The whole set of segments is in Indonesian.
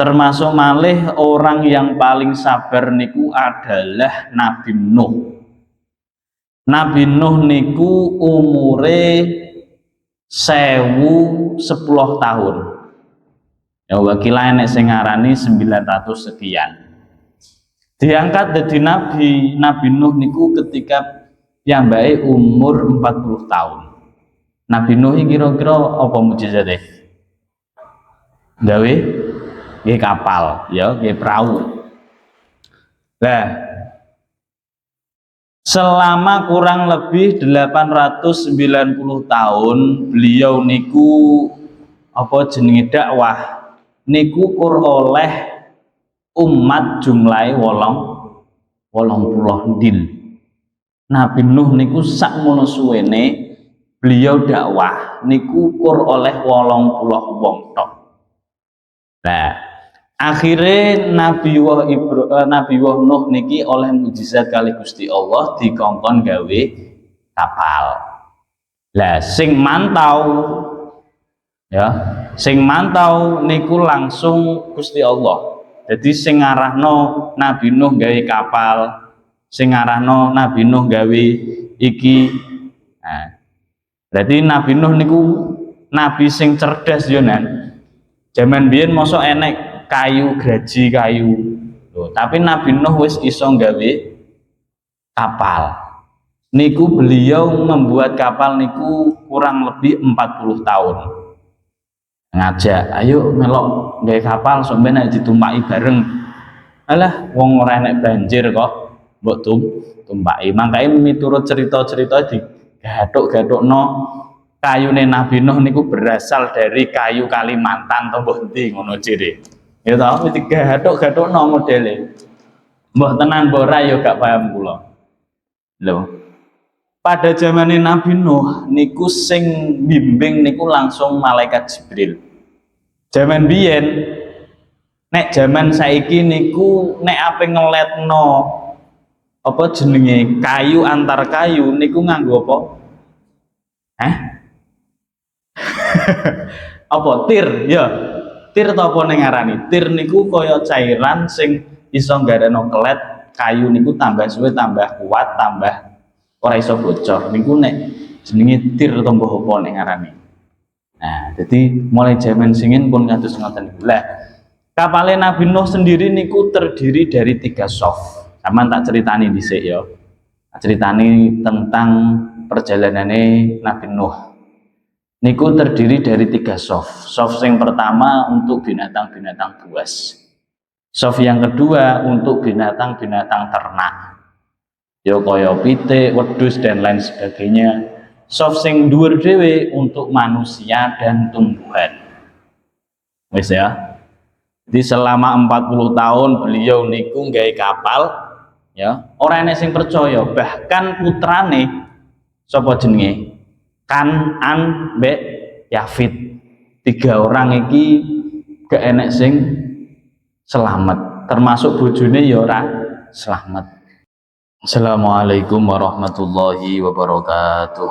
Termasuk malih orang yang paling sabar niku adalah Nabi Nuh. Nabi Nuh niku umure 1010 tahun. Ya wakilah nek sing ngarani 900 sekian. Diangkat dadi nabi, Nabi Nuh niku ketika piyambake umur 40 tahun. Nabi Nuh iki kira-kira apa mujizate? Gawe nggih kapal, ya, nggih perahu. Nah, selama kurang lebih 890 tahun beliau niku apa jenenge dakwah niku kur oleh umat jumlahe 80 dil. Nabi Nuh niku sakmono suwene beliau dakwah niku kur oleh 80 wong tok. Nah, akhirnya Nabi Nuh niki oleh mujizat kali Gusti Allah dikongkon gawe kapal. Lah sing mantau ya, sing mantau niku langsung Gusti Allah. Jadi sing ngarahno Nabi Nuh gawe kapal, sing ngarahno Nabi Nuh gawe iki. Nah, berarti Nabi Nuh niku nabi sing cerdas yo nan. Zaman biyen mosok enek kayu graji kayu. Loh, tapi Nabi Nuh wis iso gawe kapal. Niku beliau membuat kapal niku kurang lebih 40 tahun. Ngajak, ayo melok gawe kapal sampeyan nek ditumpaki bareng. Alah wong ora enek banjir kok mbok tumpaki. Makane miturut cerita-cerita di gathuk-gathukno kayune Nabi Nuh niku berasal dari kayu Kalimantan to mbok ndi ngono ciri. Ya toh wis gathuk-gathukno modele. Mbok tenan mbok ora ya gak paham kula. Lho. Pada zamane Nabi Nuh niku sing bimbing niku langsung malaikat Jibril. Zaman biyen nek zaman saiki niku nek ape ngeletno apa jenenge kayu antar kayu niku nganggo apa? Apa tir ya, tir to apa ning ngarani tir niku kaya cairan sing iso nggareno kelet kayu niku tambah suwe tambah kuat tambah ora iso bocor niku nek jenenge tir to mbah apa ning ngarani. Nah jadi mulai zaman singin pun kados ngoten niku. Lah kapale Nabi Nuh sendiri niku terdiri dari 3 sof. Sampeyan tak ceritani dhisik ya, ceritani tentang perjalanane Nabi Nuh. Niku terdiri dari 3 sof. Sof yang pertama untuk binatang-binatang buas. Sof yang kedua untuk binatang-binatang ternak. Ya kaya pitik, wedhus dan lain sebagainya. Sof sing dhuwur dhewe untuk manusia dan tumbuhan. Wis ya. Jadi selama 40 tahun beliau niku nggawe kapal ya. Ora enek sing percaya, bahkan putrane sapa jenenge? Kanan mbek Yafid. 3 orang iki gak enek sing selamat, termasuk bojone ya ora selamat. Assalamualaikum warahmatullahi wabarakatuh.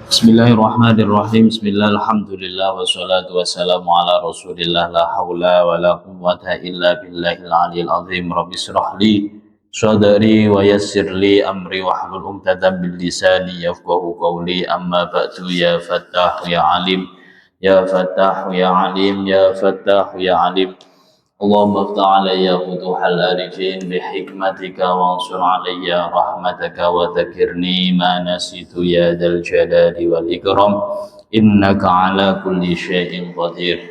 Bismillahirrahmanirrahim. Bismillahirrahmanirrahim. Wassalatu wassalamu ala Rasulillah la haula wala quwwata illa billahil aliyil azim. Rabbi shrah li sadri wa yassir li amri wahlul 'uqdatam min lisani yafqahu qawli. Amma ba'du, ya Fattah ya Alim, ya Fattah ya Alim, ya Fattah ya Alim. Allahumma aftah alayya futuhal arifin bihikmatika wansur alayya rahmataka wa dzakirni ma nasitu ya dzal jalali wal ikram innaka ala kulli syai'in qadir.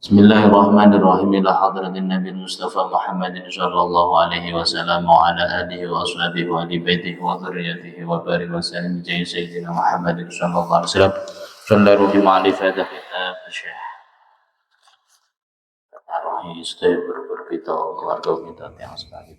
Bismillahirrahmanirrahim. Ila hadratin Nabi Mustafa Muhammadin sallallahu alaihi wasallam wa ala alihi wa ashabihi wa ali baitihi wa dzurriyyatihi wa barik wa sallim bi sayyidina Muhammadin sallallahu alaihi wasallam. Sallallahu alaihi wa sallam. Istay berpita keluarga kita yang sekali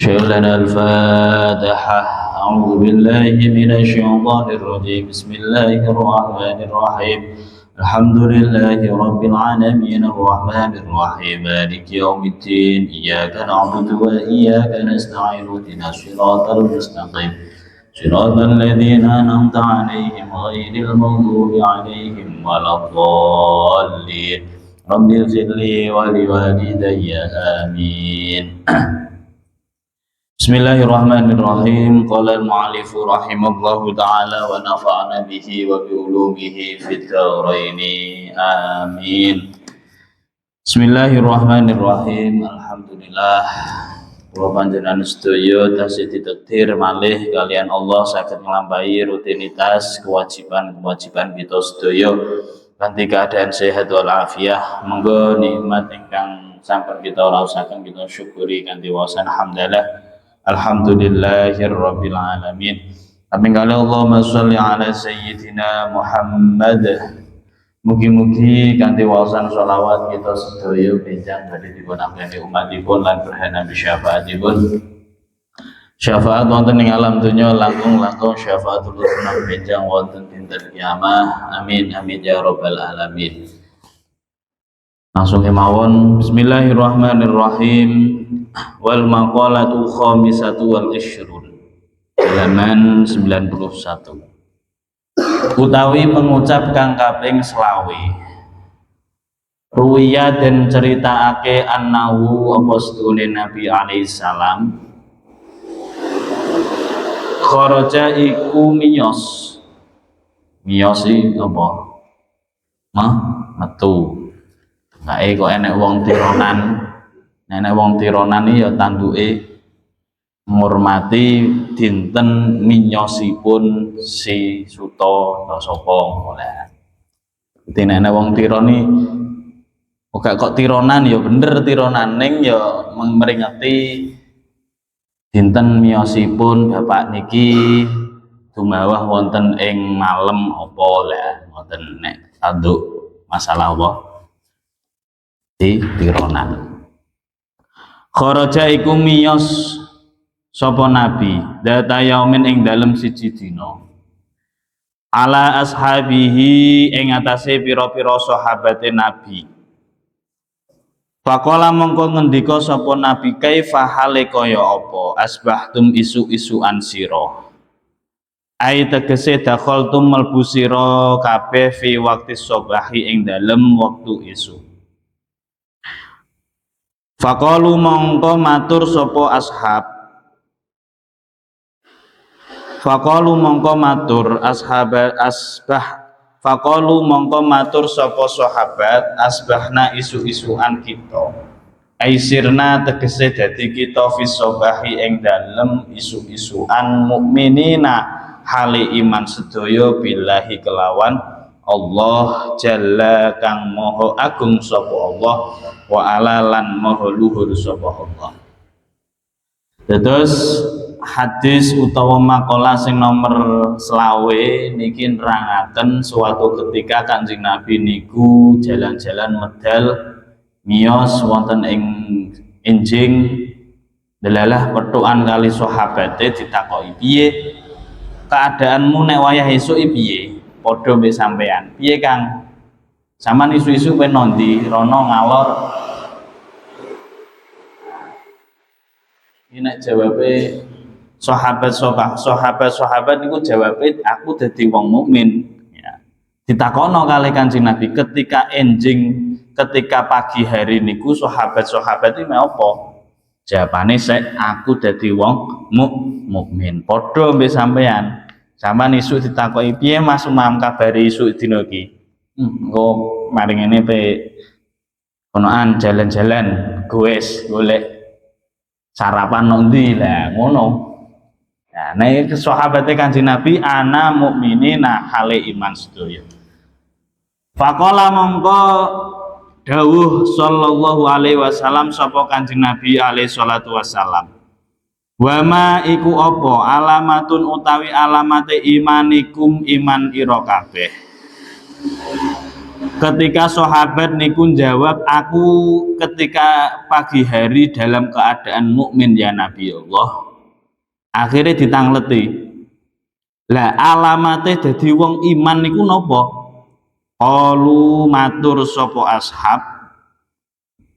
Syai'lana al-Fatihah. A'udzu billahi minasy syaithanir rajim. Bismillahirrahmanirrahim. Alhamdulillahi rabbil alamin arrahmanir rahim maliki yaumiddin. Iyyaka na'budu wa iyyaka nasta'in ihdinas siratal mustaqim Shiratal ladzina an'amta 'alaihim ghairil maghdubi 'alaihim waladdallin. Rabbighfir li wa liwalidayya amin. Bismillahirrahmanirrahim. Qala al-mu'allif rahimallahu ta'ala wa nafa'ana bihi wa bi ulumihi fid dharain. Amin. Bismillahirrahmanirrahim. Alhamdulillah. Kula panjenengan sedaya tasih ditakdir malih kalian Allah saged nglampahi rutinitas kewajiban-kewajiban kita sedaya kanthi keadaan sehat wal afiah. Monggo nikmat ingkang sampun kita rasaken kita syukuri kanthi wasan alhamdulillahirabbil alamin. Amin kali Allahumma sholli ala sayyidina Muhammad. Mugi-mugi kanthi waosan sholawat kita sedaya benjang badhe dipun ampuni umatipun lan berhanan syafaatipun. Syafaat wonten ing alam dunya langkung syafaatul husna benjang wonten dinten kiamah. Amin amin ya rabbal alamin. Langsung kemawon bismillahirrahmanirrahim. Wal maqalatu khamisatu wal ishrun. Halaman 91. Utawi mengucap kang kaping selawe. Ruwiya den ceritaake annahu apa sedune Nabi alaihi salam kharaja iku miyos. Miyos iki apa? Metu. Kae kok enek wong tironan. Nek wong tironan iki ya tanduke ngurmati dinten minyosipun si Suta sapa oleh. Dene wong tironi kok tironan ya bener tironan ning ya meringeti dinten miyosipun bapak niki dumawah wonten ing malem apa lah wonten nek tanduk masalah apa di tironan. Kharaja iku miyos sapa nabi data yaumin ing dalem siji dina ala ashabihi ing atase pira-pira sahabate nabi. Faqala mongko ngendika sapa nabi kaifa hale kaya apa asbahtum isu-isuan sira ai tegese dakhaltum mlebu sira kabeh fi waqti sobahi ing dalem wektu isu. Faqalu mongko matur sapa ashab Faqalu mongko matur sapa sahabat asbahna isu-isuan kita. Aisirna tegese dadi kita fi sobahi ing dalem isu-isuan mukminina hale iman sedaya billahi kelawan Allah jalla kang maha agung sapa Allah wa ala lan maha luhur sapa Allah. Terus hadis utawa makalah sing nomor selawe niki nerangaken suatu ketika Kanjeng Nabi niku jalan-jalan medal miyos wonten ing enjing delalah petukan kali sahabate ditakoki piye keadaanmu nek wayah esuk piye padha mbek sampean piye Kang sampean isu-isu kowe nondi rono ngalor. Ini jawabe sahabat niku jawabe aku dadi wong mukmin ya. Ditakono kali Kanjeng Nabi ketika pagi hari niku sahabat iki apa? Jawabane sek aku dadi wong mukmin. Padha mbek sampean. Sampeyan isuk ditakoki piye Mas Umam kabari isuk dina iki? Engko maring ngene pe konoan jalan-jalan goes golek sarapan nondi lah ngono. Nah, nek sahabate Kanjeng Nabi ana mukminina hale iman sedaya. Faqala mongko dawuh sallallahu alaihi wasallam sapa Kanjeng Nabi alaihi salatu wasallam. Wa ma iku apa alamatun utawi alamate imanikum iman ira kabeh. Ketika sahabat niku jawab aku ketika pagi hari dalam keadaan mukmin ya Nabi Allah. Akhirnya ditangleti. Lah alamate dadi wong iman niku napa? Qalu matur sapa ashab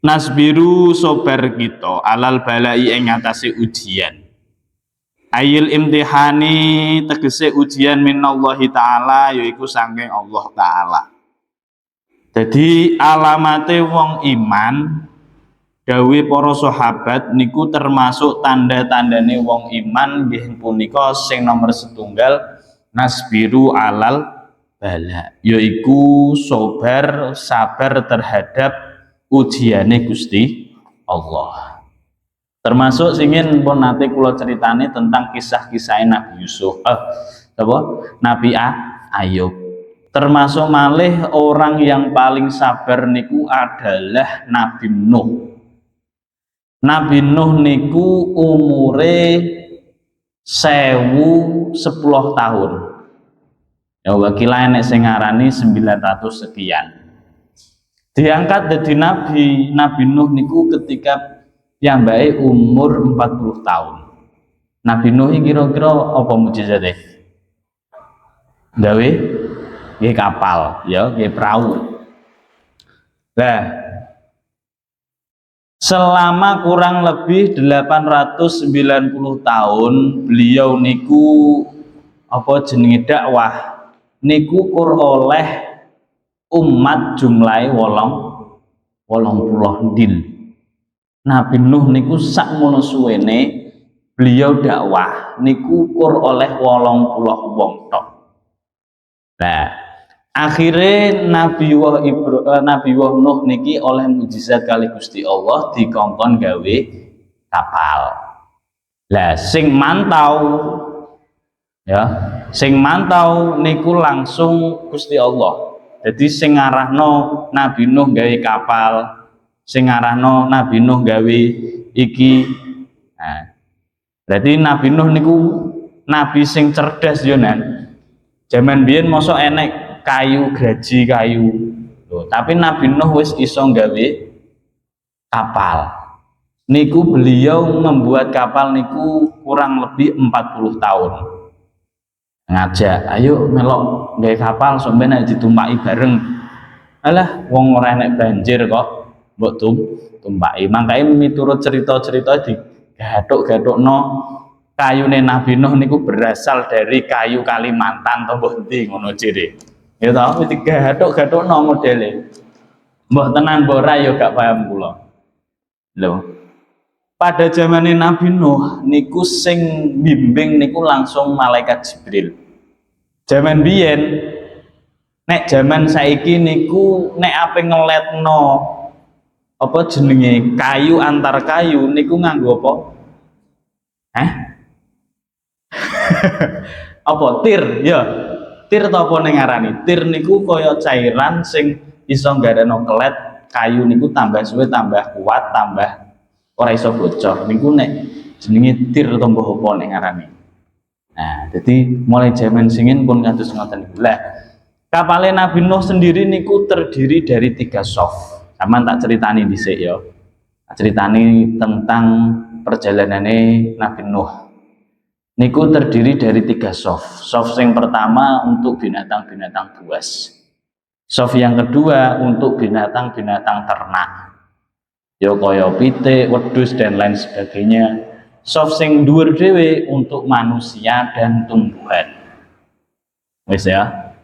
nasbiru sabar kita alal balai ing atase ujian. Ayil imtihani tegese ujian minallahi taala yaiku saking Allah taala. Jadi alamate wong iman dawe para sahabat niku termasuk tanda-tandane wong iman nggih punika sing nomor setunggal nasbiru alal bala yaiku sabar terhadap ujiane Gusti Allah. Termasuk singin pun nanti kula ceritani tentang kisah-kisah Nabi Yusuf Nabi Ayub. Termasuk malih orang yang paling sabar niku adalah Nabi Nuh. Nabi Nuh niku umure 1010 tahun. Ya wakilah enek sing ngarani 900 sekian. Diangkat jadi nabi. Nabi Nuh niku ketika piyambake umur 40 tahun. Nabi Nuh kira-kira apa mujizate? Gawe nggih kapal, ya, nggih perahu. Nah, selama kurang lebih 890 tahun beliau niku apa jenenge dakwah niku kur oleh umat jumlahe 80 dil. Nabi Nuh niku sakmono suwene beliau dakwah niku kur oleh 80 wong tok. Nah, akhirnya Nabi Nuh niki oleh mujizat kali Gusti Allah dikongkon gawe kapal. Lah sing mantau niku langsung Gusti Allah. Jadi sing ngarahno Nabi Nuh gawe kapal, sing ngarahno Nabi Nuh gawe iki. Nah, berarti Nabi Nuh niku nabi sing cerdas yo nan. Zaman biyen mosok enek kayu graji kayu. Loh, tapi Nabi Nuh wis iso gawe kapal. Niku beliau membuat kapal niku kurang lebih 40 tahun. Ngajak, ayo melok gawe kapal sampeyan nek ditumpaki bareng. Alah wong ora enek banjir kok mbok tumpaki. Mangkae miturut cerita-cerita di gathuk-gathukno kayune Nabi Nuh niku berasal dari kayu Kalimantan to mbok endi ngono ciri. Ya to, digathuk-gathukno modele. Mbok tenan mbok ora ya gak paham kula. Lho. Pada zamane Nabi Nuh niku sing bimbing niku langsung malaikat Jibril. Zaman biyen nek zaman saiki niku nek ape ngeletno apa jenenge kayu antar kayu niku nganggo apa? Apa tir ya? Tir to apa ning ngarani? Tir niku kaya cairan sing iso nggareno kelet kayu niku tambah suwe tambah kuat tambah ora iso bocor. Niku nek jenenge tir to mbah apa ning ngarani. Nah, jadi mulai zaman singin pun kados ngoten niku. Lah, kapale Nabi Nuh sendiri niku terdiri dari 3 soft. Sampeyan tak ceritani dhisik ya. Tak ceritani tentang perjalanane Nabi Nuh. Niku terdiri dari 3 soft. Soft yang pertama untuk binatang-binatang buas. Soft yang kedua untuk binatang-binatang ternak. Ya kaya pitik, wedhus dan lain sebagainya. Soft sing dhuwur dhewe untuk manusia dan tumbuhan. Wis ya.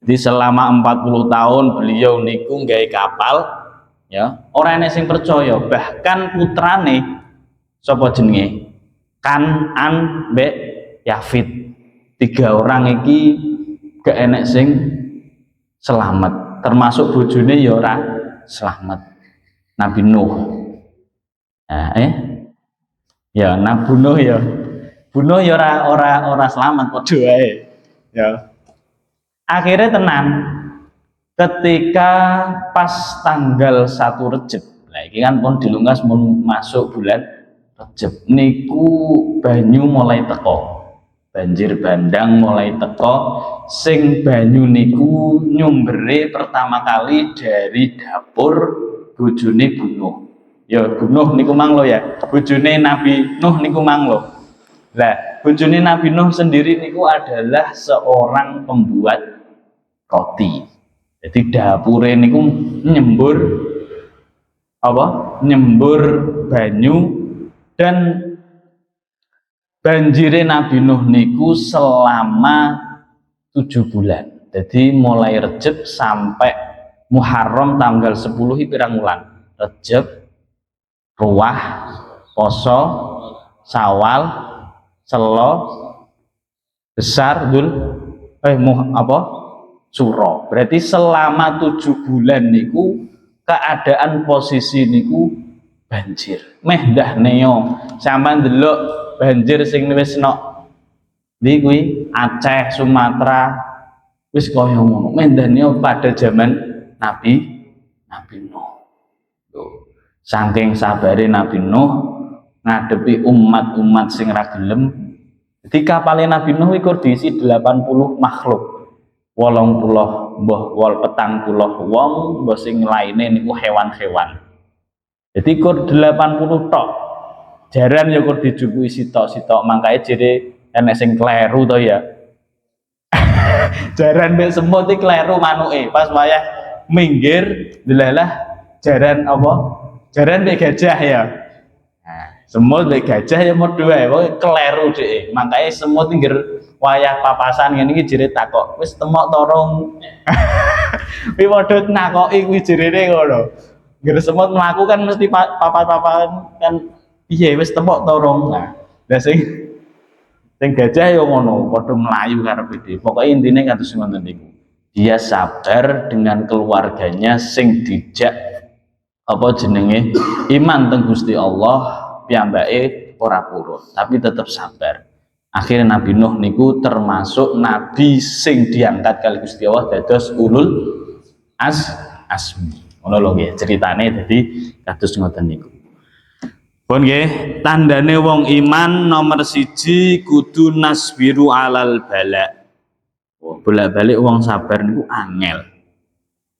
Jadi selama 40 tahun beliau niku nggawe kapal ya. Ora enek sing percaya, bahkan putrane sapa jenenge? Kanan mbek Yafid. 3 orang iki gak enek sing selamat, termasuk bojone ya ora selamat. Nabi Nuh. Nah, ya Nabi Nuh ya. Bunuh ya ora selamat padha wae. Ya. Akhirnya tenan ketika pas tanggal 1 Rejab. Nah, iki kan pun dilungkas mun masuk bulan Rejab niku banyu mulai teko. Banjir bandang mulai teko, sing banyu niku nyumbere pertama kali dari dapur bojone Nuh. Ya Nuh niku manglo ya. Bojone Nabi Nuh niku manglo. Lah, bojone Nabi Nuh sendiri niku adalah seorang pembuat roti. Jadi dapure niku nyembur apa? Nyembur banyu dan banjire Nabi Nuh niku selama 7 bulan. Jadi mulai Rejab sampai Muharram tanggal 10 pirang wulan. Rejab, Ruwah, Poso, Sawal, Selo, Besar, Suro. Berarti selama 7 bulan niku keadaan posisi niku banjir. Meh dah neo sampean delok banjir sing wis nok ndi kuwi Aceh, Sumatera wis kaya ngono. Meh dah neo pada zaman Nabi Nuh. Tuh. Saking sabare Nabi Nuh ngadepi umat-umat sing ra gelem. Jadi kapalnya Nabi Nuh iku diisi 80 makhluk. 80 mbah 40 wong, mbah sing lainnya niku hewan-hewan. Jadi kur 80 tok. Jaran ya kur dijupui sitok-sitok, makanya jadi enek sing kleru to ya. Jaran mek semut iki kleru manuke, pas wayah minggir delalah jaran apa? Jaran mek gajah ya. Nah, semut mek gajah ya modho wae, pokoke kleru dhek. Makanya semut pinggir wayah papasan ngene iki jere takok, wis temok torong. Kuwi padha nakoki kuwi jerene ngono. Ngger semut mlaku kan mesti papat-papan kan piye wis temok torong. Nah, lah sing gajah ya ngono, padha mlayu karepe dhewe. Pokoke intine kados ngoten niku. Dia sabar dengan keluarganya sing dijak apa jenenge iman teng Gusti Allah, piyambake ora purun, tapi tetap sabar. Akhirnya Nabi Nuh niku termasuk nabi sing diangkat kali Gusti Allah dados ulul azmi. Ngono lho nggih ceritane, dadi kados ngoten niku. Pun nggih, tandane wong iman nomor 1 kudu nasbiru alal bala. Oh, bolak-balik wong sabar niku angel.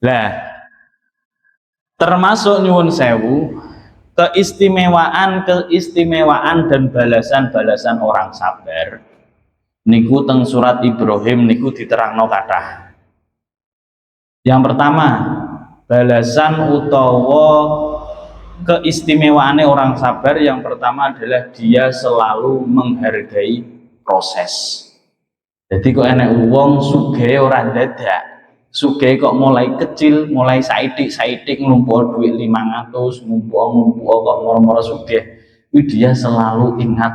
Lah termasuk nyuwun sewu keistimewaan dan balasan-balasan orang sabar niku teng surat Ibrahim niku diterangno kathah. Yang pertama, balasan utawa keistimewaane orang sabar yang pertama adalah dia selalu menghargai proses. Jadi kok enek wong sugih ora dadak. Sugih kok mulai kecil, mulai saitik nglumpuk duit 500, ngumpul kok moro-moro sugih. Kuwi dia selalu ingat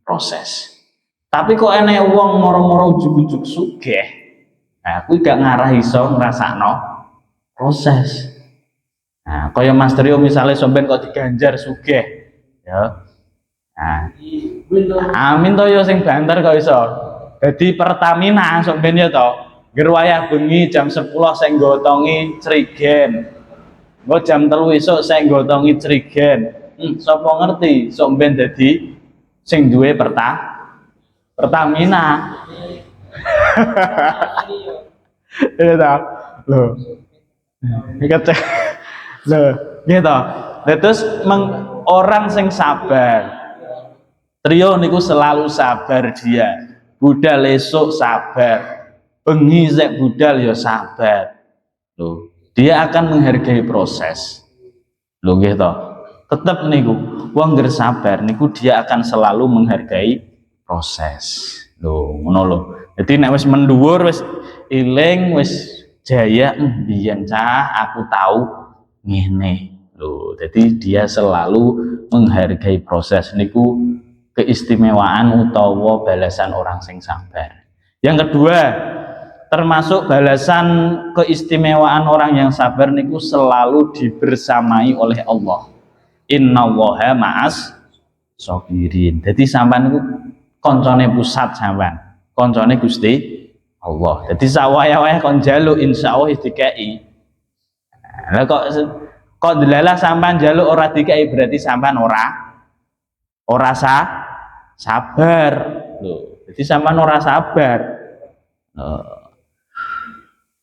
proses. Tapi kok enek wong moro-moro ujug-ujug sugih. Nah, kuwi gak ngarah iso ngrasakno proses. Nah, kaya Mas Trio misalnya sampean kok diganjar sugih, ya. Nah, amin to yo sing banter kok iso. Dadi Pertamina sampean ya to. Gerwayah bengi jam 10 saya nggotongi Crigen. Engko jam 3 esuk saya nggotongi Crigen. Sapa ngerti sok ben dadi sing duwe Pertamina. Iya ta. Lho. Iki lho, gitu. Terus orang sing sabar. Trio niku selalu sabar dia. Budal esuk sabar. Bengi sek budal ya sabar. Loh, dia akan menghargai proses. Loh gitu. Tetap niku wong ngger sabar niku dia akan selalu menghargai proses. Loh, ngono lho. Jadi nek wis mendhuwur wis iling wis jaya biyen cah aku tahu ngene. Loh, jadi dia selalu menghargai proses niku keistimewaan utawa balasan orang sing sabar. Yang kedua, termasuk balasan keistimewaan orang yang sabar niku selalu dibersamai oleh Allah. Innallaha ma'as sabirin. Jadi sampean niku koncone pusat sampean, koncone Gusti Allah. Jadi sawaya-waya kon njaluk insyaallah dikai. Lah kok delalah sampean njaluk ora dikai berarti sampean ora sabar. Loh, jadi sampean ora sabar.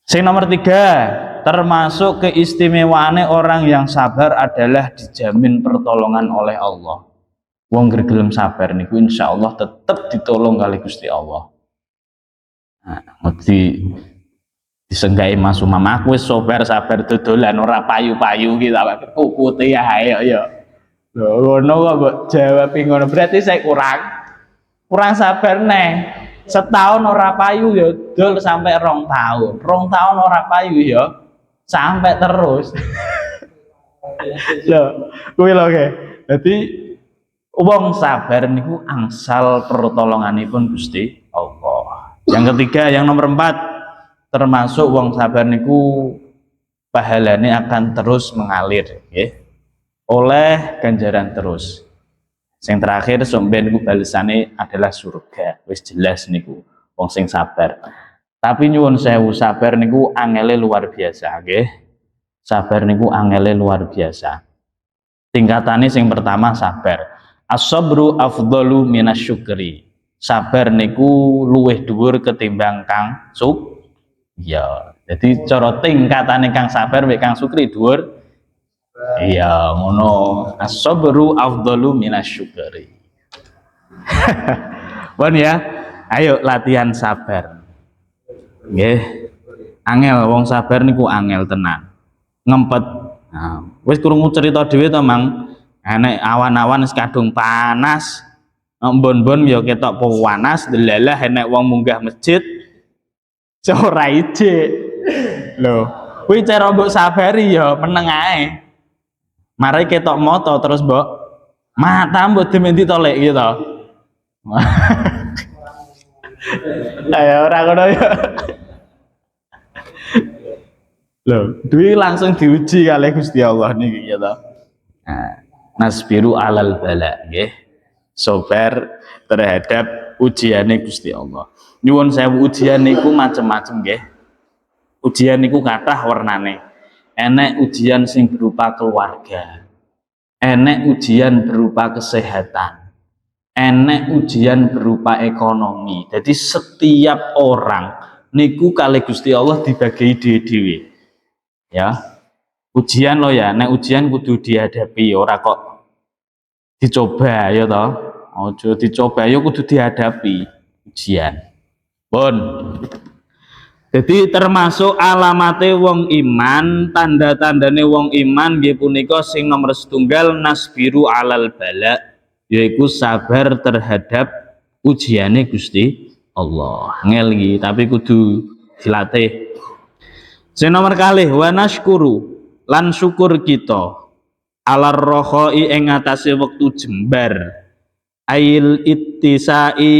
Sing nomor 3, termasuk keistimewaane orang yang sabar adalah dijamin pertolongan oleh Allah. Wong gelem sabar niku insyaallah tetep ditolong kali Gusti Allah. Nah, mesti disenggai Mas Umam aku wis sabar dodolan ora payu-payu iki tak kukute ae ya. Lho ngono kok mbok jawab ngono berarti saya kurang kurang sabar neh. Setahun ora payu ya dol sampai 2 tahun. 2 tahun ora payu ya sampai terus. Lho, kuwi lho nggih. Dadi wong sabar niku angsal pertolonganipun Gusti Allah. Yang ketiga, yang nomor 4, termasuk wong sabar niku pahalane akan terus mengalir nggih. Oleh ganjaran terus. Yang terakhir somben niku balesane adalah surga. Wis jelas niku wong sing sabar. Tapi nyuwun sewu, sabar niku angele luar biasa nggih. Sabar niku angele luar biasa. Tingkatane sing pertama sabar. As-sabru afdalu minasyukri. Sabar niku luwih dhuwur ketimbang kang ya. Jadi cara tingkatane kang sabar mek kang sukri dhuwur. Iya, ngono. As-sabru afdalu minasyukri. Pun ya. Ayo latihan sabar. Nggih. Angel wong sabar niku angel tenan. Ngempet. Nah, wis krungu cerita dhewe to, Mang. Enek awan-awan wis kadung panas. Mbon-mbon ya ketok panas, delalah enek wong munggah masjid. Ora ijik. Lho, kuwi cara mbok sabari ya meneng ae. Mari ketok moto terus mbok mata mbok dimenti tolek gitu. Ayo ora ngono ya. Loh, duwi langsung diuji kali Gusti Allah niki gitu. Nah, nasbiru alal bala nggih. Sabar terhadap ujiane Gusti Allah. Nyuwun sewu ujian niku macem-macem nggih. Ujian niku kathah warnane. Enek ujian sing berupa keluarga. Enek ujian berupa kesehatan. Enek ujian berupa ekonomi. Jadi setiap orang niku kali Gusti Allah dibagi dhewe-dhewe. Ya. Ujian lo ya, nek ujian kudu dihadapi, ora kok dicoba ya toh. Ojo dicoba ya kudu dihadapi ujian. Pun. Jadi termasuk alamate wong iman, tanda-tandane wong iman nggih punika sing nomor setunggal nasbiru alal bala, yaiku sabar terhadap ujiane Gusti Allah. Ngel iki, tapi kudu dilatih. Sing nomor kalih wa nashkuru, lan syukur kita alar rohoi ing atase wektu jembar, ail ittisai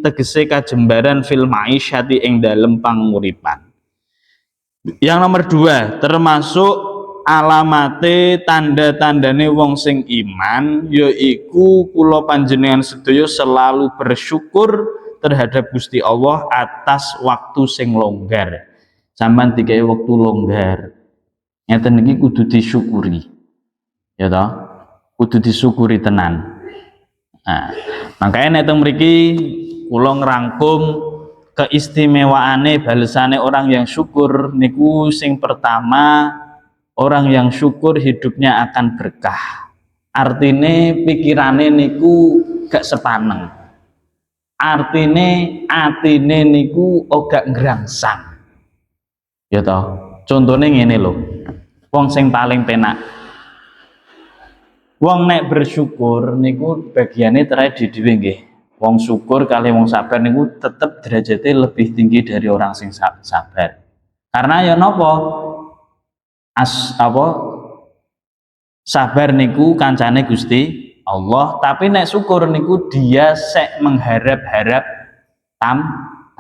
tegese kajembaran fil maisyati ing dalem panguripan. Yang nomor 2, termasuk alamate tanda-tandane wong sing iman yaiku kula panjenengan sedaya selalu bersyukur terhadap Gusti Allah atas waktu sing longgar. Sampeyan dikai waktu longgar, ngeten iki kudu disyukuri. Ya toh, kudu disyukuri tenan. Nah, makanya nek teng mriki kula ngrangkum keistimewaane balesane orang yang syukur niku sing pertama, orang yang syukur hidupnya akan berkah. Artine pikirane niku gak sepaneng. Artine atine niku gak ngrangsang. Ya toh, contone ngene lho. Wong sing paling penak, wong nek bersyukur niku bagiane terae dhewe nggih. Wong syukur kali wong sabar niku tetep derajatnya lebih tinggi dari orang sing sabar. Karena ya napa? Sabar niku kancane Gusti Allah, tapi nek syukur niku dia sek mengharap-harap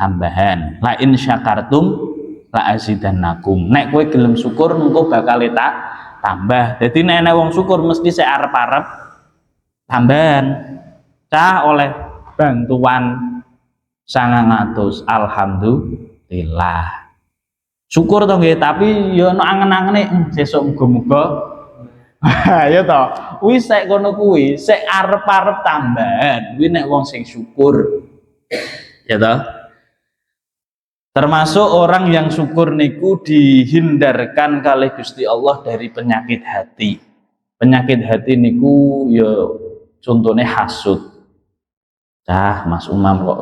tambahan. La in syakartum la azidannakum. Nek kowe gelem syukur engko bakal tak tambah. Jadi nek wong syukur mesti sik arep-arep tambahan. Cah oleh bantuan 900, alhamdulillah. Syukur to nggih, tapi ya ono angen-angene sesuk muga-muga. Ya to, kuwi sik kono kuwi, sik arep-arep tambahan. Kuwi nek wong sing syukur. Ya to. Termasuk orang yang syukur niku dihindarkan kalih Gusti Allah dari penyakit hati. Penyakit hati niku ya contohnya hasud. Mas Umam kok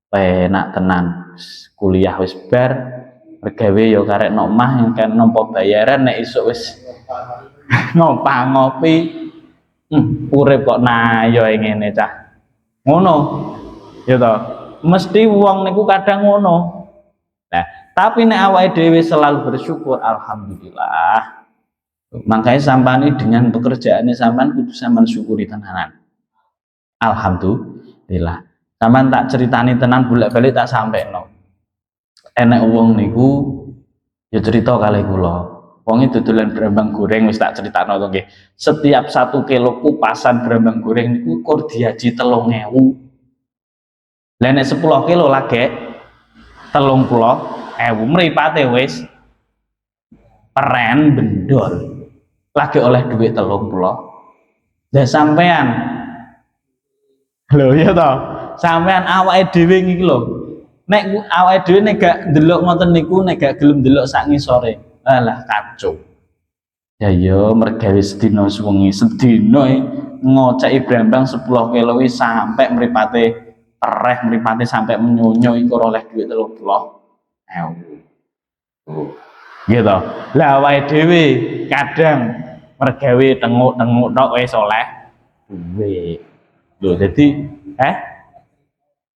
penak tenan, kuliah wis bar, regawe ya karek nok omah yang kan nampa bayaran nek isuk wis ngompang ngopi. Urip kok nayo ngene cah. Ngono. Ya toh, mesti wong niku kadang ngono. Nah, tapi nek awake dhewe selalu bersyukur, alhamdulillah. Makanya sampean ini dengan pekerjaannya sampean kudu sampean syukuri tenanan. Alhamdulillah. Sampean tak ceritani tenan bolak-balik tak sampeno. Enek wong niku ya cerita kali kula. Wong itu dodolan brambang goreng wis tak critakno to nggih. Setiap 1 kilo kupasan brambang goreng niku kur diaji 3.000. Lah nek 10 kilo lagi 30.000 mripate wis peren bendol. Lagi oleh duit 30. Lah sampean lho ya toh, sampean awake dhewe iki lho. Nek awake dhewe nek gak ndelok ngoten niku, nek gak gelem ndelok sak ngisore, alah kacau. Ya yo mergawe sedina suwengi, sedina ngoceki brambang 10 kilo wis sampai mripate pereh, mripate sampai menyonyo iku oleh duit 30.000. Gitu. Lah awake dhewe kadang mergawe tenguk-tenguk tok wis oleh duit. Lho dadi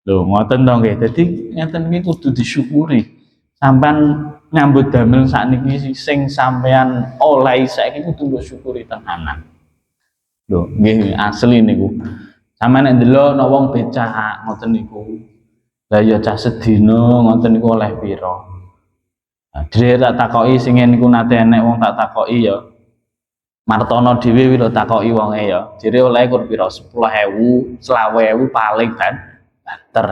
lho ngoten to nggih. Dadi ngeten iki kudu disyukuri. Sampean nyambut damel sakniki sing sampean oleh saiki kudu mbok syukuri tenanan. Lho nggih asli niku. Sampeyan nek ndelok nek wong becak ngoten niku. Lah ya cah sedina ngoten niku oleh pira. Dhewe tak takoki sing niku nate enek wong tak takoki ya. Martono dhewe lho takoki wonge ya. Jere oleh kur pira 10.000, 20.000 paling banter.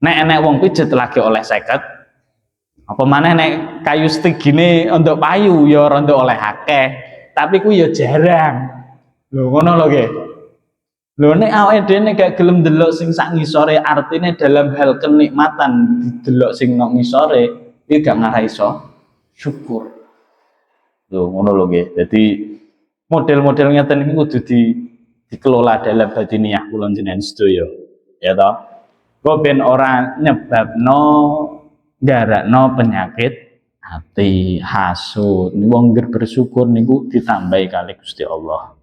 Nek enek wong pijet lagi oleh 50. Apa maneh nek kayu stegine untuk payu ya ora untuk oleh akeh. Tapi ku ya jarang. Lho ngono lho nggih. Lho nek awake dhewe nek gak gelem delok sing sak ngisore artine dalam hal kenikmatan didelok sing nang ngisore iki gak ngarah iso syukur. Lho ngono lho nggih. Dadi model-model ngeten iki kudu dikelola dalam batiniah kula jenengan sedaya. Ya toh. Kok ben ora nyebabno garakno penyakit hati, hasud. Wong bersyukur niku ditambahi kali Gusti Allah.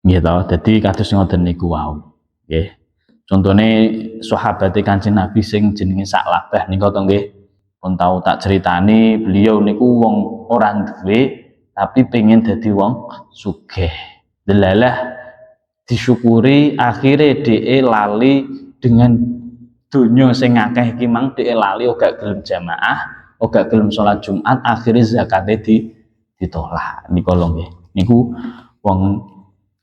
Gitu, jadi kados ngoten niku wau. Nggih. Contone sahabat Kanjeng Nabi sing jenenge Sa'labah niku to nggih. Pun tau tak ceritani, beliau niku wong ora duwe tapi pengen dadi wong sugih. Delalah disyukuri akhirnya DE lali dengan dunia sing akeh iki mang DE lali ora gelem jamaah, ora gelem salat Jumat, akhirnya zakate ditolak. Niku lho nggih. Niku wong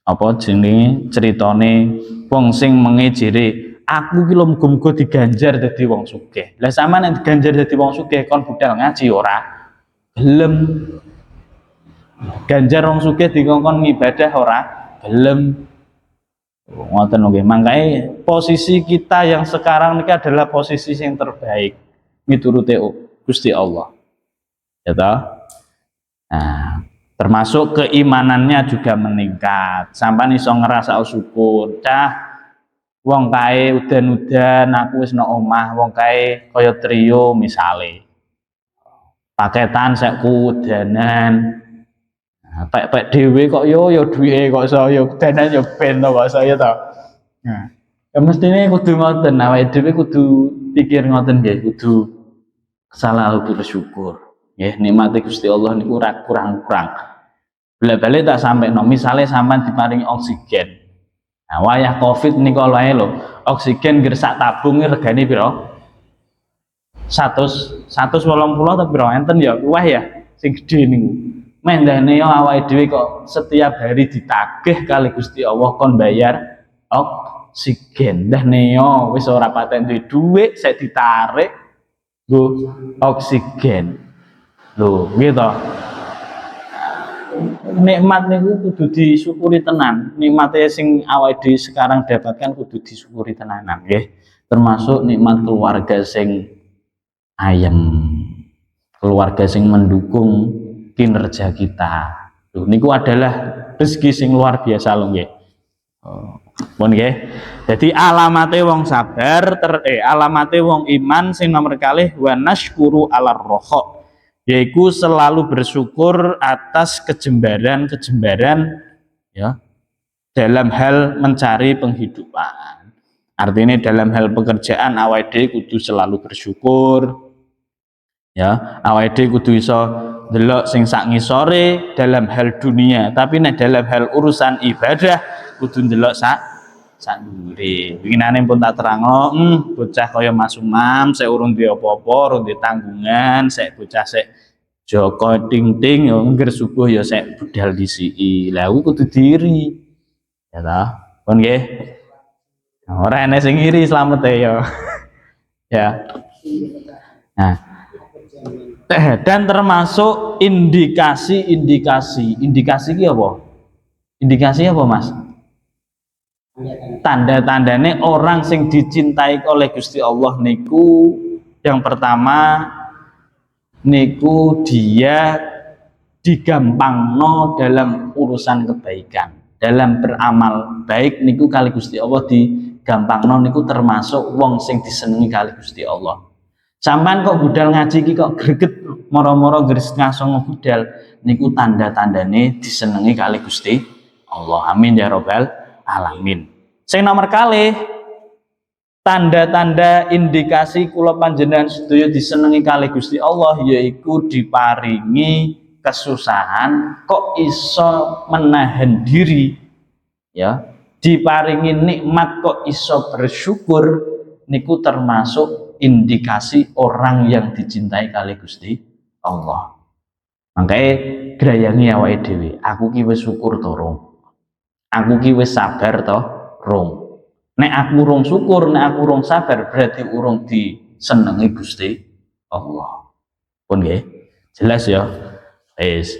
apa jenenge critane wong sing mengejere aku iki lho muga-muga diganjar dadi wong sugih. Lah sampean nek diganjar dadi wong sugih kon budal ngaji ora gelem. Ganjar wong sugih dikongkon ngibadah ora gelem. Ngoten nggih. Makanya posisi kita yang sekarang ini adalah posisi yang terbaik miturute Gusti Allah. Ya toh? Nah, termasuk keimanannya juga meningkat. Sampai iso ngerasa syukur. Cah wong kae udan-udan aku wis nang omah, wong kae kaya trio misale. Paketan sekku udanan. Nah, pek dhewe kok yo duwike kok iso yo udanan yo ben to kok iso ya to. Nah, ya mestine kudu ngoten, awake dhewe kudu pikir ngoten nggih, kudu selalu bersyukur. Nggih, nikmate Gusti Allah niku ora kurang-kurang. Balik-balik tak sampai no, misalnya sampean diparingi oksigen. Nah, wayah Covid niku wae lho, oksigen gersak tabung regane pira? 180 ta pira enten ya, luwih ya sing gedhe niku. Mendane yo awake dhewe kok setiap hari ditagih kali Gusti Allah kon bayar oksigen. Dah neo wis ora paten duwe dhuwit sik ditarik nggo oksigen. Lho, gitu. Nikmat niku kudu disyukuri tenan. Nikmate sing awake dhewe sekarang dapatkan kudu disyukuri tenanan nggih. Termasuk nikmat keluarga sing ayem. Keluarga sing mendukung kinerja kita. Lho niku adalah rezeki sing luar biasa lho nggih. Pun nggih. Jadi alamate wong sabar alamate wong iman sing nomor kalih wa nasykuru alar roha. Yaitu selalu bersyukur atas kejembaran-kejembaran ya dalam hal mencari penghidupan. Artinya dalam hal pekerjaan awake dhewe kudu selalu bersyukur. Ya, awake dhewe kudu iso delok sing sak ngisore dalam hal dunia, tapi nek dalam hal urusan ibadah kudu delok sak dhuwure. Winginane pun tak terangno, bocah kaya Mas Umam sik urung duwe apa-apa, urung duwe tanggungan, sik bocah sik Joko ting-ting ya ngger subuh ya sik budal disiki. Lah kuwi kudu diri. Ya ta? Pun nggih. Ora enek sing iri slamet ya. Ya. Nah, dan termasuk indikasi ki apa? Indikasi apa, Mas? Tanda-tandane orang sing dicintai oleh Gusti Allah niku yang pertama niku dia digampangno dalam urusan kebaikan, dalam beramal baik niku kali Gusti Allah digampangno niku termasuk wong sing disenengi kali Gusti Allah. Sampean kok budal ngaji ki kok greget moro-moro geris ngaso budal niku tanda-tandane disenengi kali Gusti Allah. Amin ya robbal alamin. Sing nomor kalih tanda-tanda indikasi kula panjenengan sedaya disenengi kali Gusti Allah yaiku diparingi kesusahan kok iso menahan diri, ya, diparingi nikmat kok iso bersyukur, niku termasuk indikasi orang yang dicintai kali Gusti Allah. Makanya grayangi awake dhewe, aku ki wis syukur to rong, aku ki wis sabar to rong. Nek aku urung syukur, nek aku urung sabar, berarti urung disenengi Gusti Allah. Pun nggih, jelas ya. Wis.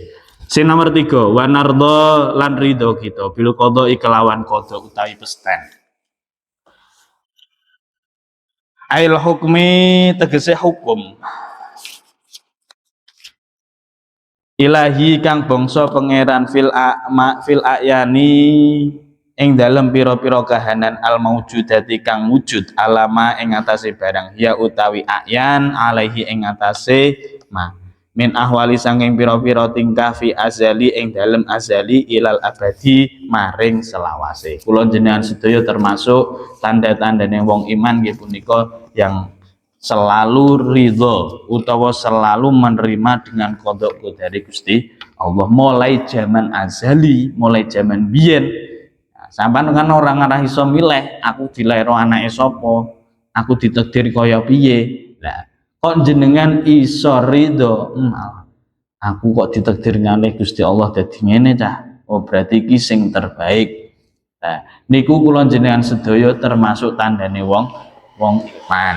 Sing nomor 3, wanardo lan ridho kita bil qada kelawan qada utawi pesten. Ail hukmi tegese hukum. Ilahi kang bangsa pangeran fil ayani ing dalem pira-pira kahanan al maujudati kang wujud alama ing atase barang ya utawi ayan alaihi ing atase ma min ahwali sanging pira-pira tingkah fi azali ing dalem azali ilal abadi maring selawase. Kula jenengan sedaya termasuk tanda-tandane wong iman nggih punika yang selalu ridho utawa selalu menerima dengan qada dari Gusti Allah mulai zaman azali, mulai zaman biyen. Sampeyan kan orang ngarah iso milih, aku dilairo anake sapa, aku ditakdir kaya piye. Lah, kok jenengan iso ridho, aku kok ditakdir oleh Gusti Allah dadi ngene cah. Oh, berarti iki sing terbaik. Nah, niku kula jenengan sedaya termasuk tandane wong iman.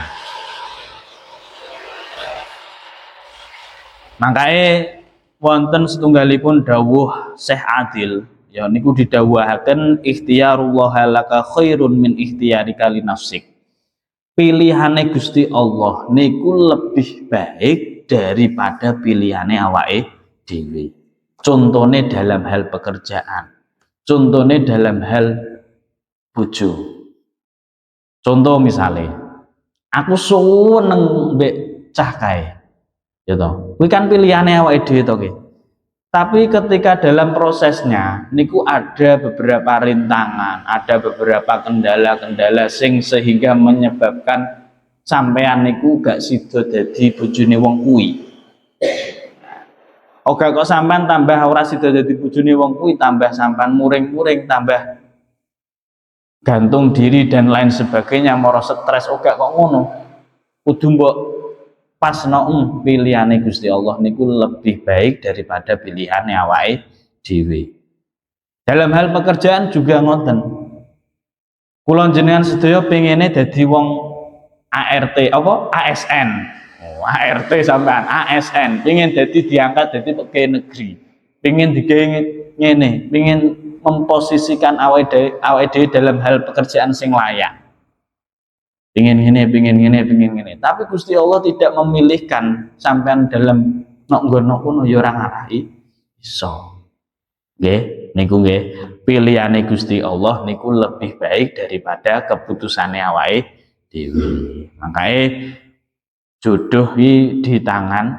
Makanya wonten setunggalipun dawuh Syekh Adil, ya niku didhawuhaken ikhtiyarullah laka khairun min ikhtiyarika li nafsik. Pilihane Gusti Allah niku lebih baik daripada pilihane awake dhewe. Contone dalam hal pekerjaan, contone dalam hal bojo. Contoh misalnya, aku seneng mbek cah kae. Ya toh, kuwi kan pilihane awake dhewe to nggih. Tapi ketika dalam prosesnya niku ada beberapa rintangan, ada beberapa kendala-kendala sing sehingga menyebabkan sampean niku gak sida dadi bojone wong kuwi. Oke kok sampean tambah ora sida dadi bojone wong kuwi, tambah sampean muring-muring, tambah gantung diri dan lain sebagainya, moro stres, oke kok ngono. Kudu mbok pasno pilihane Gusti Allah niku lebih baik daripada pilihane awake dhewe. Dalam hal pekerjaan juga ngoten. Kula jenengan sedaya pengene dadi wong ART apa ASN. Oh, ART sampean ASN, pengen dadi diangkat dadi pegawai negeri. Pengen digawe ngene, pengen memposisikan awake dhewe dalam hal pekerjaan sing layak. Pingin gini. Tapi Gusti Allah tidak memilihkan sampean dalam ngono kuno ya ora ngarahi iso. Nggih, niku nggih pilihane Gusti Allah niku lebih baik daripada keputusane awake dhewe. Makanya jodoh di tangan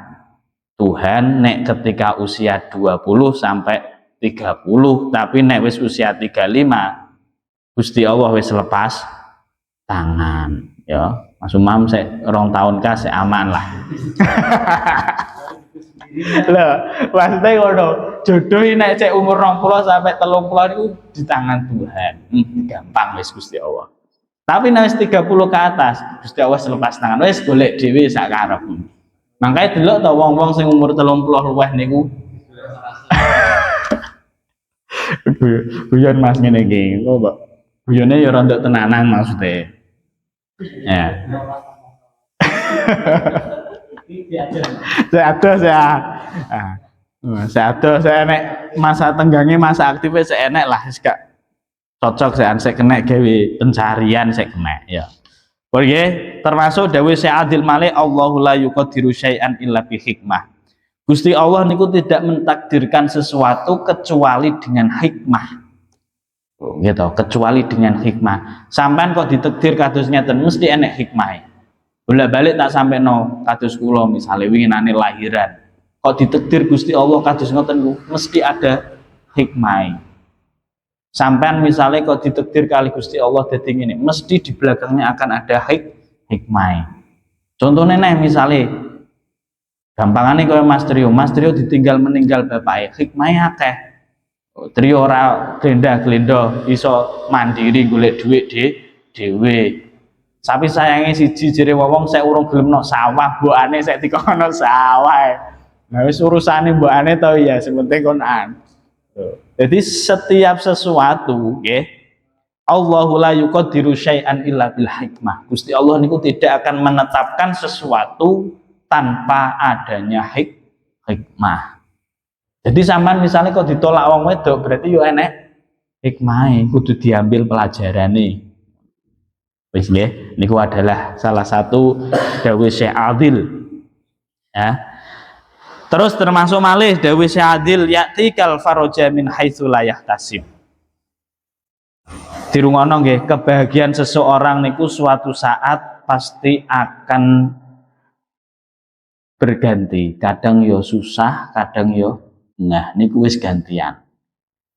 Tuhan nek ketika usia 20 sampai 30, tapi nek wis usia 35 Gusti Allah wis lepas tangan ya. Mas Umam sik 2 tahun ka sik aman lah. Lho, maksudnya ngono. Jodoh nek cek umur 20 sampai 30 niku di tangan Tuhan. Gampang wis Gusti Allah. Tapi nek wis 30 ke atas, Gusti Allah selepas tangan wis golek dhewe sak karepmu. Makanya delok to wong-wong sing umur 30 luwih niku. Guyon Mas ngene iki. Kok guyone ya rada tenanan maksudnya. Ya. Saya enek masa tenggangnya masa aktifnya saya enek lah gak cocok saya kena gawe pencarian saya kena ya. Oke, termasuk dawuh Syekh Adil Malik Allahu la yuqadiru syai'an illa bi hikmah. Gusti Allah niku tidak mentakdirkan sesuatu kecuali dengan hikmah. Gitu, kecuali dengan hikmah. Sampean kok ditakdir kados ngeten mesti enek hikmah. Bolak-balik tak sampai no kados kula misalnya winginane lahiran. Kok ditakdir Gusti Allah kados ngoten ku mesti ada hikmah. Sampean misalnya kok ditakdir kali Gusti Allah dadi ngene, mesti di belakangnya akan ada hikmah. Contohnya nih misalnya gampangannya kaya Mas Trio ditinggal meninggal bapaknya, hikmahnya akeh. Trio ora glenda-glenda iso mandiri golek dhuwit dhewe. Tapi sayange siji jere wong saya urung gelem nok sawah, mbokane saya dikono sawah. Nah wis urusane mbokane to ya, sementing konan. Jadi setiap sesuatu nggih Allahu la yuqadiru syai'an illa bil hikmah. Gusti Allah niku tidak akan menetapkan sesuatu tanpa adanya hikmah. Jadi sampean misalnya kok ditolak wong wedok berarti yo enek hikmahe, kudu diambil pelajarane. Wis nggih, niku adalah salah satu dawuh Syekh Adil. Ya. Terus termasuk malih dawuh Syekh Adil ya'tikal faraja min haitsu la yahtasib. Dirungono nggih, kebahagiaan seseorang niku suatu saat pasti akan berganti. Kadang yo susah, kadang yo nah niku wis gantian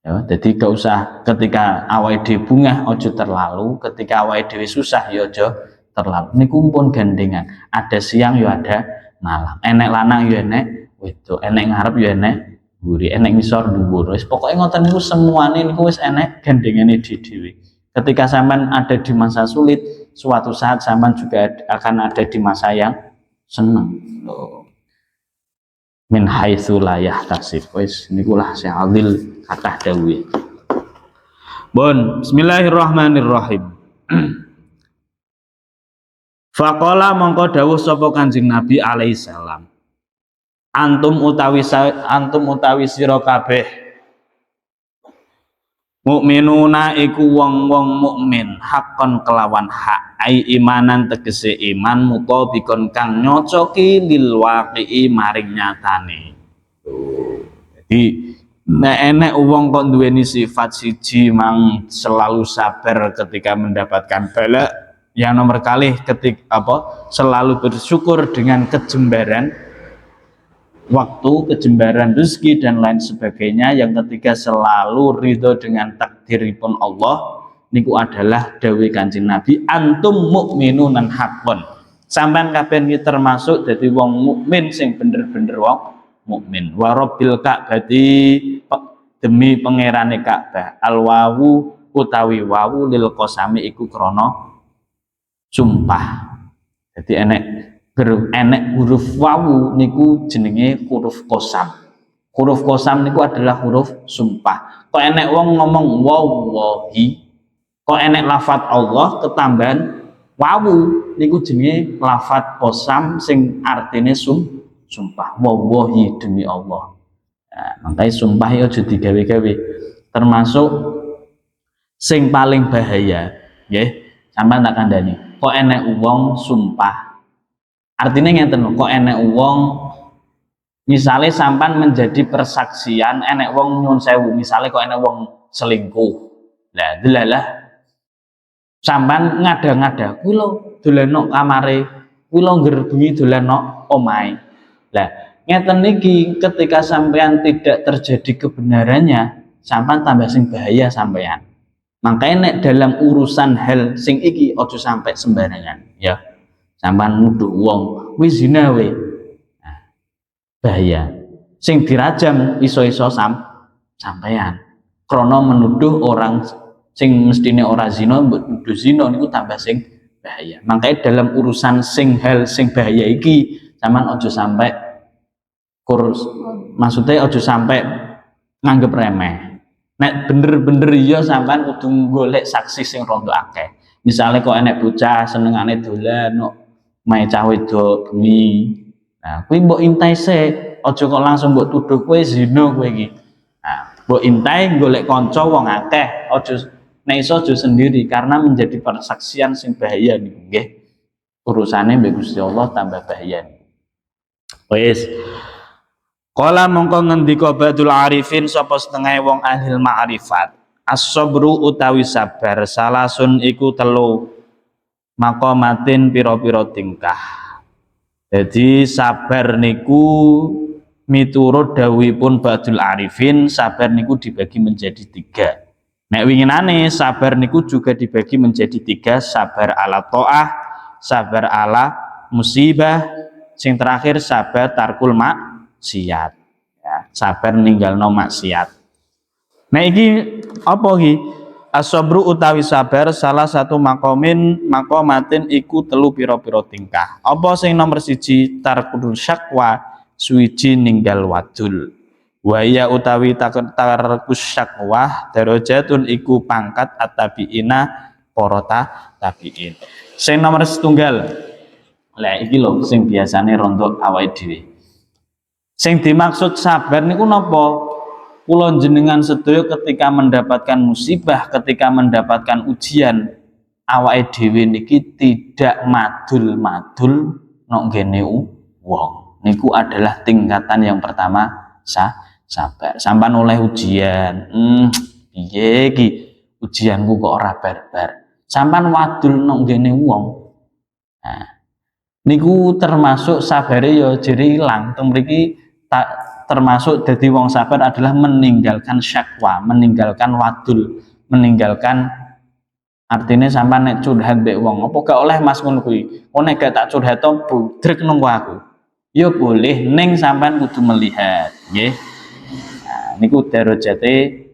ya. Jadi gak usah ketika awake dhewe bungah ojo terlalu, ketika awake dhewe susah ya ojo terlalu. Niku pun gandengan, ada siang ya ada malam, enek lanang ya enek wedok, enek ngarep ya enek mburi, enek ngisor dhuwur. Wis pokoke ngoten niku semuanya niku wis enek gandengane dhewe. Ketika sampean ada di masa sulit, suatu saat sampean juga akan ada di masa yang senang. Min haitsu la yahtasib. Wis nikulah Syekh Adil kathah dawuhe. Bon, bismillahirrahmanirrahim. Faqala mongko dawuh sapa Kanjeng Nabi alaihi salam. Antum utawi sira kabeh mukminuna iku wong-wong mukmin hakon kelawan hak ai imanan tegese iman mutabikon kang nyocoki lil waqi'i maring nyatane. Jadi nek enek wong kok duweni sifat siji mang selalu sabar ketika mendapatkan bala, yang nomor kali selalu bersyukur dengan kejembaran waktu, kejembaran rezeki dan lain sebagainya. Yang ketiga selalu ridho dengan takdiripun Allah. Niku adalah dawuh Kanjeng Nabi antum mukminunan haqqon. Sampean kabeh iki termasuk dadi wong mukmin sing bener-bener wong mukmin. Wa rabbil ka'bati demi pangerane Ka'bah. Al wawu utawi wawu lil qasami iku krana sumpah. Jadi enek huruf wawu niku jenenge huruf qasam. Huruf qasam niku adalah huruf sumpah. Kok enek wong ngomong wallahi, kok enek lafat Allah ketambahan wawu niku jenenge lafat qasam sing artine sumpah. Wallahi demi Allah. Nah, makanya sumpah ya aja digawe-gawe. Termasuk sing paling bahaya, nggih. Sampeyan tak kandhani. Kok enek wong sumpah. Artinya ngeten, kok enek wong misalnya sampan menjadi persaksian, enek wong nyun sewu, misalnya kok enek wong selingkuh. Lah delalah sampan ngada-ngada, kuwi lho dolan nang kamare, kuwi lho nggerbengi dolan nang omahe. Lah ngeten niki ketika sampean tidak terjadi kebenarannya, sampan tambah sing bahaya sampean. Makanya nek dalam urusan hal sing iki ojo sampai sembarangan ya. Sampean nuduh wong wis zina we. Nah, bahaya. Sing dirajam iso-iso sampean. Krana menuduh orang sing mestine ora zina mbok nuduh zina niku tambah sing bahaya. Makanya dalam urusan hal sing bahaya iki sampean ojo sampai maksudnya ojo sampai nganggep remeh. Nek bener-bener iya sampean kudu golek saksi sing rondo akeh. Misalnya kok enek bocah senengane dolan kok mae cah wedok bengi. Nah, kuwi mbok intai sik, aja kok langsung mbok tuduh kowe zina kowe iki. Nah, mbok intai golek kanca wong akeh, aja nek iso aja sendiri karena menjadi persaksian sing bahaya niku nggih. Urusane mbek Gusti Allah tambah bahaya. Wis. Kala mongko ngendika badul arifin sapa setengah wong ahli ma'rifat. As-sabru utawi sabar salasun iku telu maqamatin pira-pira tingkah. Jadi sabar niku miturut dawuhipun badul arifin sabar niku dibagi menjadi 3. Nek winginane sabar niku juga dibagi menjadi 3, sabar ala ta'ah, sabar ala musibah, sing terakhir sabar tarkul maksiat ya, sabar ninggalno maksiat. Nah iki apa iki? As-sabru utawi sabar salah satu makomatin iku telu pira-pira tingkah. Apa sing nomor 1 tarkul syakwa suwiji ninggal wadul. Waya utawi tarkus syakwa darajatun iku pangkat at-tabiina para tabiin. Sing nomor 1 lah iki lho sing biasane rondo awake dhewe. Sing dimaksud sabar niku napa? Kula jenengan sedaya ketika mendapatkan musibah, ketika mendapatkan ujian, awake dhewe niki tidak madul-madul nok ngene wong. Niku adalah tingkatan yang pertama sabar. Sampan oleh ujian, piye iki ujianku kok ora barbar. Sampan wadul nok ngene wong. Nah, niku termasuk sabare ya jere ilang. Teng mriki termasuk jadi wong sabar adalah meninggalkan syakwa, meninggalkan wadul, meninggalkan artinya sampai nek curhat mbek wong apa gak oleh mas ngono kuwi. Oh nek gak tak curhat to budrek nang aku. Ya boleh ning sampean kudu melihat, nggih. Nah, niku darajate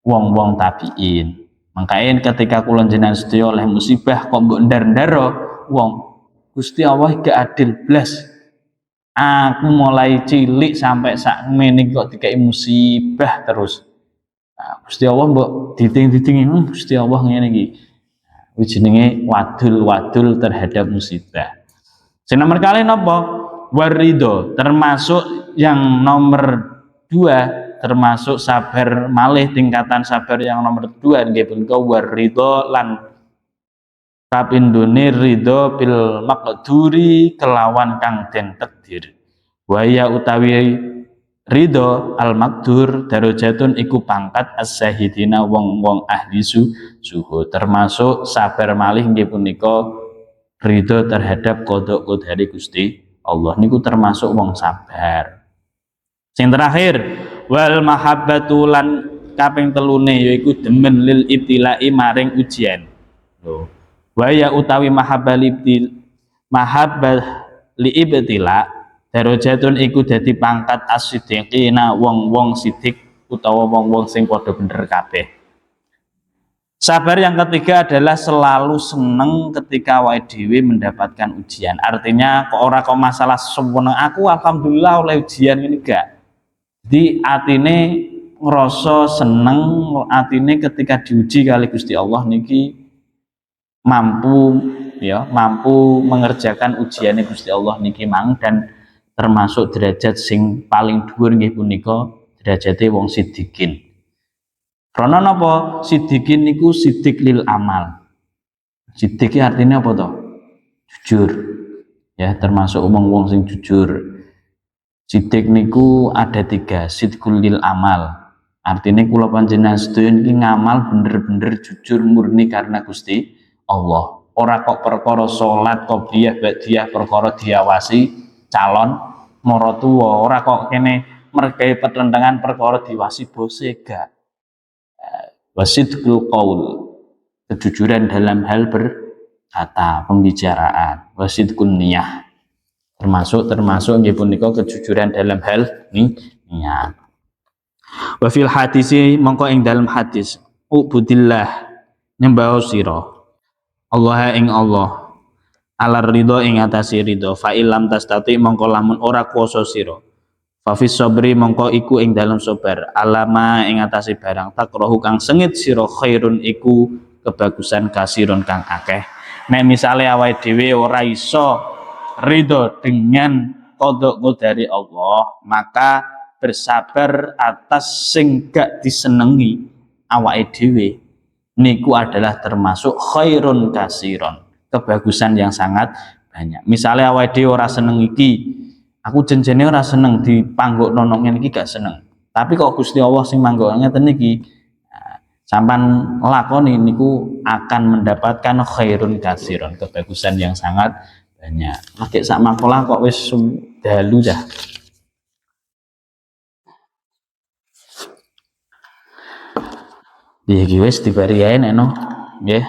wong-wong tabiin. Makanya ketika kula jenengan sedaya oleh musibah kok mbok ndar-ndaro wong Gusti Allah gak adil blas. Aku mulai cilik sampai sak meniki kok dikai musibah terus. Nah, Gusti Allah mbok diting-ditingi, Gusti Allah ngene iki. Kuwi jenenge wadul terhadap musibah. Sing nomor kali napa? Warido, termasuk yang nomor 2, termasuk sabar malih tingkatan sabar yang nomor 2 nggih punika warido lan kapindhone ridho bil maqduri kelawan kang den takdir. Waya utawi ridho al maqdur darajatun iku pangkat as-sahidina wong-wong ahli suhu. Termasuk sabar malih nggih punika ridho terhadap qada qadari Gusti Allah niku termasuk wong sabar. Sing terakhir wal mahabbatu lan kaping telune yaiku demen lil ibtilai maring ujian. Loh. Waya utawi mahabbah li ibtila darajatun iku dadi pangkat as-siddiqina wong-wong sidik utawa wong-wong sing padha bener kabeh. Sabar yang ketiga adalah selalu seneng ketika awake dhewe mendapatkan ujian. Artinya kok ora kok masalah sempurna aku alhamdulillah oleh ujian ini gak. Jadi atine ngerasa seneng, atine ketika diuji kali Gusti Allah niki mampu mengerjakan ujiannya Gusti Allah niki mang dan termasuk derajat sing paling dhuwur nggih punika derajate wong sidikin. Karena napa? Sidikin niku sidik lil amal. Sidik artinya apa toh? Jujur. Ya, termasuk wong-wong sing jujur. Sidik niku ada 3, sidqul lil amal. Artinya kula panjenengan sedaya niki ngamal bener-bener jujur murni karena Gusti Allah. Ora kok perkara salat qobliyah ba'diyah perkara diawasi calon maratuwa, ora kok kene mergawe pertentangan perkara diwasi bose gak. Wasidqul qaul. kejujuran dalam hal berkata, pembicaraan, wasidqun niyah. Termasuk nggih punika kejujuran dalam hal niat. Wa fil hadisi mongko ing dalam hadis, ubudillah nyembah sira Allah ing Allah alar ridho ing atase ridho fa ilam tastati mongko lamun ora kuwasa sira fa fis sabri mongko iku ing dalam sabar alama ing atase barang takrohu kang sengit sira khairun iku kebagusan kasirun kang akeh. Nek misale awake dhewe ora iso ridho dengan qadha dari Allah, maka bersabar atas sing gak disenengi awake dhewe niku adalah termasuk khairun kasiron, kebagusan yang sangat banyak. Misalnya awake dhewe ora seneng iki, aku jenjene ora seneng dipanggokno nang ngene iki gak seneng. Tapi kok Gusti Allah sing manggok ngeten iki, sampan lakoni niku akan mendapatkan khairun kasiron, kebagusan yang sangat banyak. Lagi sak makolah kok wis dalu dah. Iki wis dibari ae nek nggih.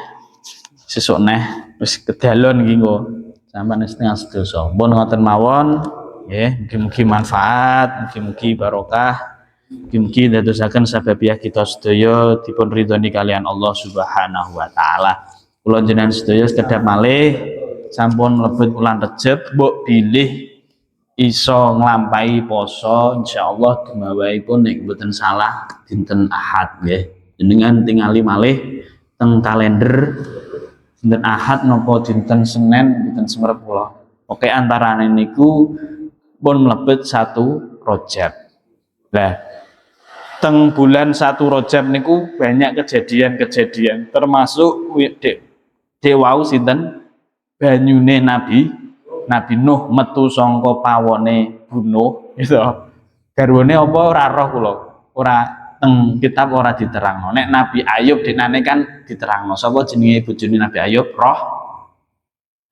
Sesuk neh wis kedalon iki engko. Sampeyan setengah sedasa. Pun ngoten mawon nggih, mugi-mugi manfaat, mugi-mugi barokah. Mugi-mugi dadosaken sababiah kita sedaya dipun ridhoni kalian Allah Subhanahu wa taala. Kula jenengan sedaya sekedhap malih sampun mlebet wulan Rejab, mbok bilih iso nglampahi poso insyaallah dumawaipun nek mboten salah dinten Ahad nggih. Jenengan tingali malih teng kalender dinten Ahad napa dinten Senin dinten Semerep kula. Oke antarane niku pun mlebet 1 Rajab. Lah teng bulan 1 Rajab niku banyak kejadian-kejadian termasuk dewau sinten banyune Nabi Nuh metu sangka pawone bunuh gitu. Garwane apa ora roh kula. Ora teng kitab ora diterangno. Nek Nabi Ayub denane kan diterangno. Sapa jenenge bojone Nabi Ayub?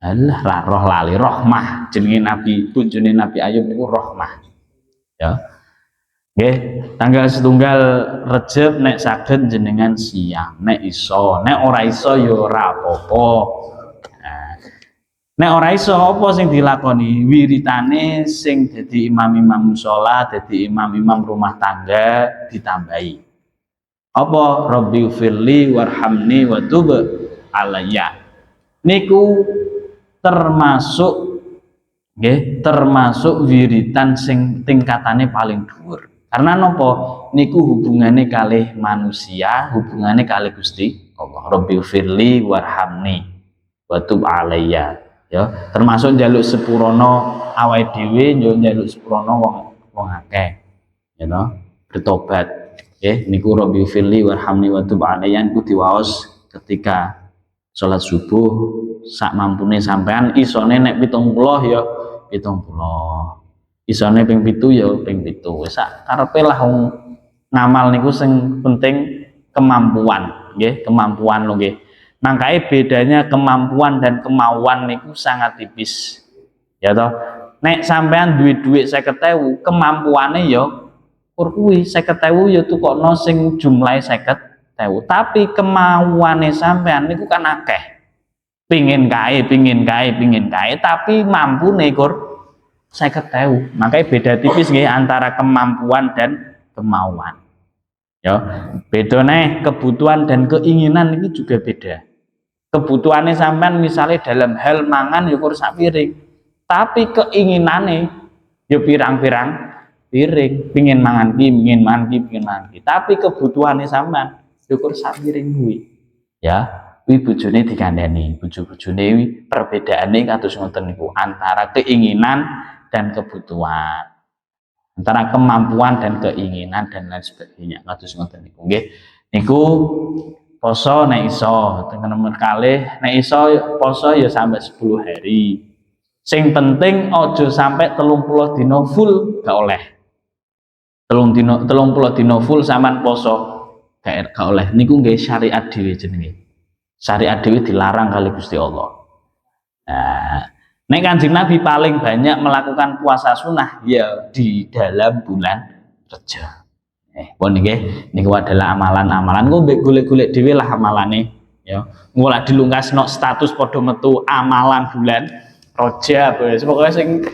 Alah ra roh lali Rahmah. Jenenge Nabi bojone Nabi Ayub niku Rahmah. Ya. Nggih, tanggal 1 Rejab nek saged jenengan siang, nek iso, nek ora iso ya ora apa-apa. Nek ora iso apa sing dilakoni? Wiritane sing dadi imam-imam mushola, dadi imam-imam rumah tangga ditambahi. Apa? Rabbi firli warhamni wa tub alayya. Niku termasuk nggih, termasuk wiritan sing tingkatane paling dhuwur. Karena napa? Niku hubungane kalih manusia, hubungane kalih Gusti Allah. Rabbi firli warhamni wa tub alayya. Ya, termasuk njaluk sepurana awake dhewe, njaluk sepurana wong akeh. Ya to, bertobat. Nggih, niku Rabbi firli warhamni wa tub alayya niku diwaos ketika salat subuh sak mampune sampean, isone nek 70 ya 70. Isone ping 7 ya ping 7. Wis sak karepe lah wong ngamal niku sing penting kemampuan, nggih, kemampuan lho nggih. Makanya bedanya kemampuan dan kemauan niku sangat tipis. Ya toh. Nek sampean duwe dhuwit 50.000, kemampuane ya kur kuwi 50.000 ya tukokno sing jumlahe 50.000. Tapi kemauane sampean niku kan akeh. Pingin kae, tapi mampune kur 50.000. Makanya beda tipis nggih antara kemampuan dan kemauan. Ya, bedane kebutuhan dan keinginan ini juga beda. Kebutuhannya sampean misalnya dalam hal mangan ya kur sak piring. Tapi keinginane ya pirang-pirang piring, pingin mangan ki. Tapi kebutuhannya sampean ya kur sak piring kuwi. Ya, kuwi bojone dikandani, bojo-bojone perbedaane kados ngoten niku antara keinginan dan kebutuhan, antara kemampuan dan keinginan dan lain sebagainya. Kados ngoten niku nggih. Niku poso nek iso teng nomor kalih, nek iso poso ya sampai 10 hari. Sing penting aja sampai 30 dina full gak oleh. 30 dina full sampean poso gak oleh. Niku nggih syariat dhewe jenenge. Syariat dhewe dilarang kali Gusti Allah. Nah, nek Kanjeng Nabi paling banyak melakukan puasa sunnah ya di dalam bulan Rejab. Pun nggih niku adalah amalan-amalan. Kok mbek golek-golek dhewe lah amalane ya mulai dilungkasno status padha metu amalan bulan Rajab wis pokoke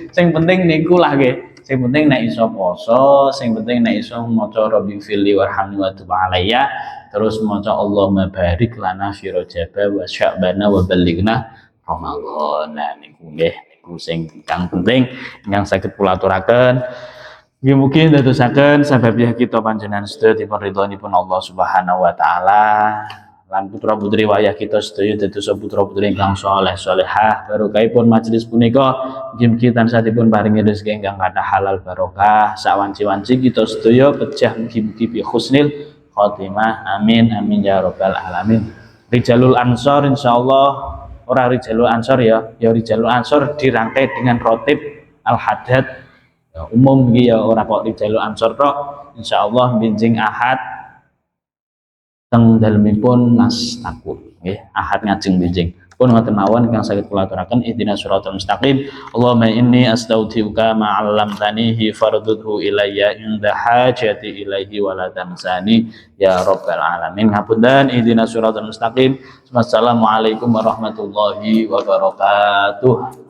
sing penting niku lah nggih sing penting nek iso poso sing penting nek iso maca rabbi fili warhamni wa tub alayya terus maca Allahumma barik lana fi Rajab wa sya'bana wa balighna Ramadan. Nah niku nggih niku sing kang penting yang saged kula aturaken. Ya mungkin dadosaken sababnya kita panjenengan sedaya dipun ridhonipun Allah Subhanahu wa taala lan putra-putri wayah kita sedaya dados putra-putri ingkang saleh salehah barokahipun majelis punika mugi-mugi tansah dipun paringi rezeki ingkang kathah halal barokah sak wanci-wanci kita sedaya pejah mugi-mugi bi husnil khotimah amin amin ya rabbal alamin. Rijalul Ansor insyaallah ora Rijalul Ansor ya Rijalul Ansor dirangkai dengan rotib Al-Haddad ya, umum ya ora kok Rijalul Ansor tok insyaallah benjing Ahad teng dalemipun Mas Takut nggih Ahad ngajeng benjing pun ngoten mawon ingkang saged kula aturaken ihdinas siratal mustaqim Allahumma inni astaghfiruka ma 'allamtanihi fardudhu ilayya inda hajati ilaihi wa la tansani ya rabbal alamin ngapunten ihdinas siratal mustaqim wassalamualaikum warahmatullahi wabarakatuh.